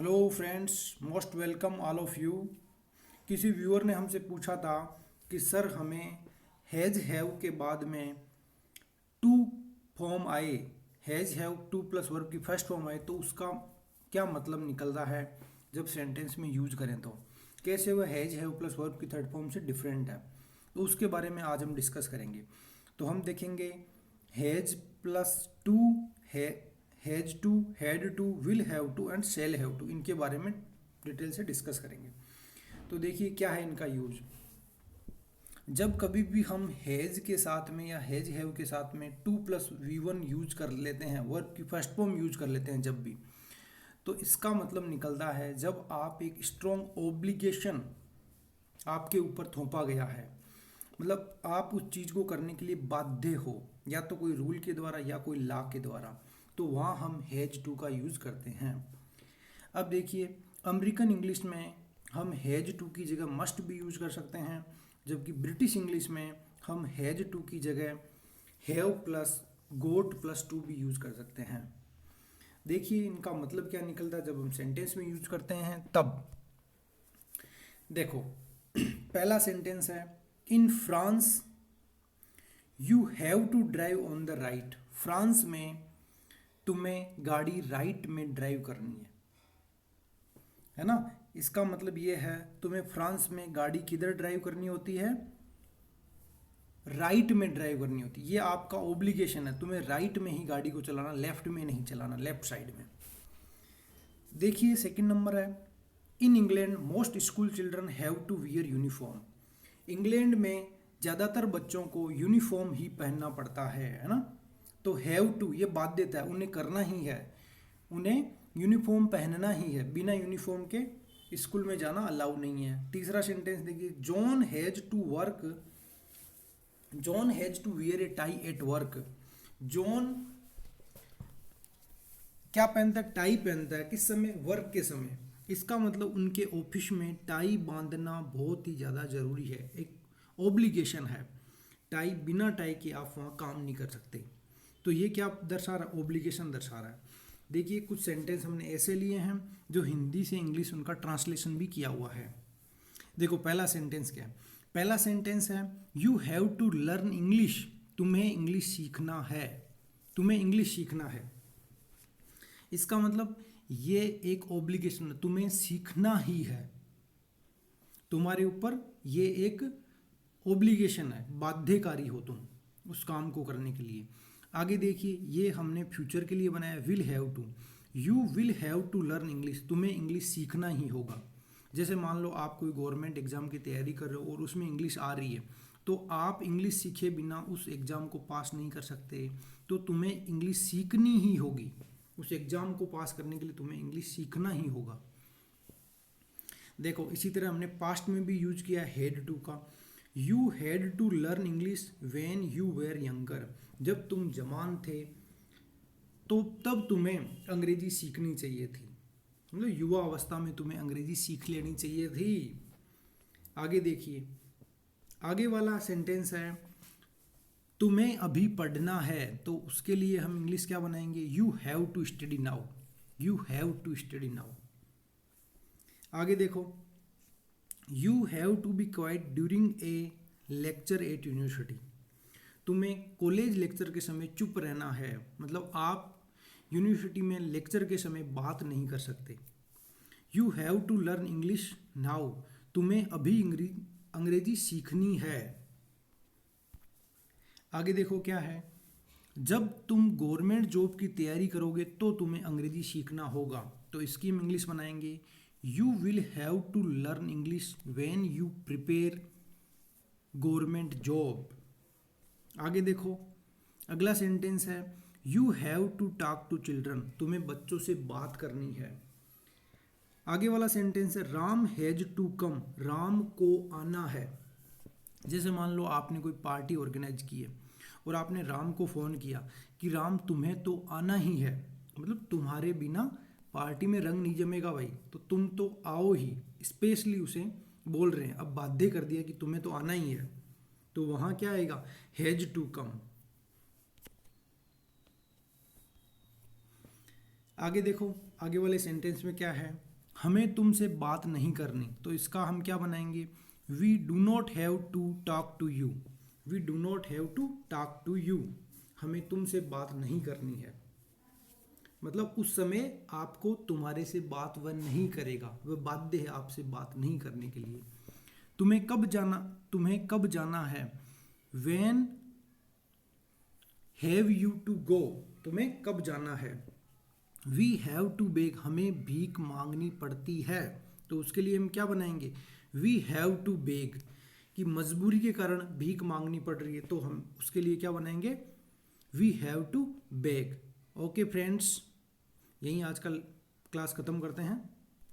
Hello friends, most welcome all of you. किसी viewer ने हमसे पूछा था कि सर हमें हैज़ हैव के बाद में टू फॉर्म आए, has have two plus verb की फर्स्ट फॉर्म आए तो उसका क्या मतलब निकलता है जब सेंटेंस में यूज करें तो कैसे वह हैज़ हैव प्लस वर्ब की थर्ड फॉर्म से डिफरेंट है। तो उसके बारे में आज हम डिस्कस करेंगे। तो हम देखेंगे हैज़ प्लस टू है, has to, had to, will have to and shall have to, इनके बारे में डिटेल से डिस्कस करेंगे। तो देखिए क्या है इनका यूज। जब कभी भी हम हैज़ के साथ में या हैज़ हैव के साथ में to plus V one use कर लेते हैं, वर्ब की फर्स्ट फॉर्म यूज कर लेते हैं जब भी, तो इसका मतलब निकलता है जब आप एक स्ट्रॉन्ग ओब्लिगेशन आपके ऊपर थोपा गया है, मतलब आप उस चीज़ को करने के लिए बाध्य हो, या तो कोई रूल के द्वारा या कोई लॉ के द्वारा, तो वहाँ हम हैज टू का यूज़ करते हैं। अब देखिए अमेरिकन इंग्लिश में हम हैज टू की जगह मस्ट भी यूज कर सकते हैं, जबकि ब्रिटिश इंग्लिश में हम हैज टू की जगह have plus got plus to भी यूज कर सकते हैं। देखिए इनका मतलब क्या निकलता है जब हम सेंटेंस में यूज करते हैं तब। देखो पहला सेंटेंस है, in France you have to drive on the right. France में तुम्हें गाड़ी राइट में ड्राइव करनी है ना। इसका मतलब ये है तुम्हें फ्रांस में गाड़ी किधर ड्राइव करनी होती है, राइट में ड्राइव करनी होती है। ये आपका ओब्लिगेशन है, तुम्हें राइट में ही गाड़ी को चलाना, लेफ्ट में नहीं चलाना, लेफ्ट साइड में। देखिए सेकंड नंबर है, in England most school children have to wear uniform. England में ज़्यादातर बच्चों को यूनिफॉर्म ही पहनना पड़ता है ना। तो हैव टू ये बाध्यता है, उन्हें करना ही है, उन्हें यूनिफॉर्म पहनना ही है, बिना यूनिफॉर्म के स्कूल में जाना अलाउ नहीं है। तीसरा सेंटेंस देखिए, John has to work, John has to wear a tie at work. John क्या पहनता है, टाई पहनता है, किस समय, वर्क के समय। इसका मतलब उनके ऑफिस में टाई बांधना बहुत ही ज़्यादा ज़रूरी है, एक ओब्लिगेशन है। टाई, बिना टाई के आप वहाँ काम नहीं कर सकते। तो ये क्या दर्शा रहा है, ओब्लिगेशन दर्शा रहा है। देखिए कुछ सेंटेंस हमने ऐसे लिए हैं जो हिंदी से इंग्लिश उनका ट्रांसलेशन भी किया हुआ है। देखो पहला सेंटेंस क्या है, पहला सेंटेंस है you have to learn English. तुम्हें इंग्लिश सीखना है, तुम्हें इंग्लिश सीखना है। इसका मतलब ये एक ओब्लिगेशन है, तुम्हें सीखना ही है, तुम्हारे ऊपर ये एक ओब्लिगेशन है, बाध्यकारी हो तुम उस काम को करने के लिए। आगे देखिए ये हमने फ्यूचर के लिए बनाया, will have to. You will have to learn English, तुम्हें इंग्लिश सीखना ही होगा। जैसे मान लो आप कोई गवर्नमेंट एग्जाम की तैयारी कर रहे हो और उसमें इंग्लिश आ रही है, तो आप इंग्लिश सीखे बिना उस एग्ज़ाम को पास नहीं कर सकते। तो तुम्हें इंग्लिश सीखनी ही होगी, उस एग्ज़ाम को पास करने के लिए तुम्हें इंग्लिश सीखना ही होगा। देखो इसी तरह हमने पास्ट में भी यूज किया हैड टू का। You had to learn English when you were younger. जब तुम जवान थे तो तब तुम्हें अंग्रेजी सीखनी चाहिए थी, मतलब युवा अवस्था में तुम्हें अंग्रेजी सीख लेनी चाहिए थी। आगे देखिए, आगे वाला सेंटेंस है तुम्हें अभी पढ़ना है, तो उसके लिए हम इंग्लिश क्या बनाएंगे, you have to study now, you have to study now. आगे देखो, you have to be quiet during a lecture at university. तुम्हें कॉलेज लेक्चर के समय चुप रहना है, मतलब आप यूनिवर्सिटी में लेक्चर के समय बात नहीं कर सकते। You have to learn English now, तुम्हें अभी अंग्रेजी सीखनी है। आगे देखो क्या है, जब तुम गवर्नमेंट जॉब की तैयारी करोगे तो तुम्हें अंग्रेजी सीखना होगा, तो इसकी हम इंग्लिश बनाएंगे you will have to learn English when you prepare government job. आगे देखो अगला सेंटेंस है you have to talk to children, तुम्हें बच्चों से बात करनी है। आगे वाला सेंटेंस है Ram has to come, Ram को आना है। जैसे मान लो आपने कोई पार्टी ऑर्गेनाइज की है और आपने राम को फ़ोन किया कि राम तुम्हें तो आना ही है, मतलब तुम्हारे बिना पार्टी में रंग नहीं जमेगा भाई, तो तुम तो आओ ही, स्पेशली उसे बोल रहे हैं, अब बाध्य कर दिया कि तुम्हें तो आना ही है, तो वहाँ क्या आएगा, हैज टू कम। आगे देखो, आगे वाले सेंटेंस में क्या है, हमें तुमसे बात नहीं करनी, तो इसका हम क्या बनाएंगे, we do not have to talk to you. We do not have to talk to you, हमें तुमसे बात नहीं करनी है, मतलब उस समय आपको तुम्हारे से बात वह नहीं करेगा, वह बाध्य है आपसे बात नहीं करने के लिए। तुम्हें कब जाना है, when have you to go, तुम्हें कब जाना है। वी हैव टू बेग, हमें भीख मांगनी पड़ती है, तो उसके लिए हम क्या बनाएंगे, वी हैव टू बेग, कि मजबूरी के कारण भीख मांगनी पड़ रही है, तो हम उसके लिए क्या बनाएंगे, we have to beg. Okay friends, यहीं आज का क्लास ख़त्म करते हैं।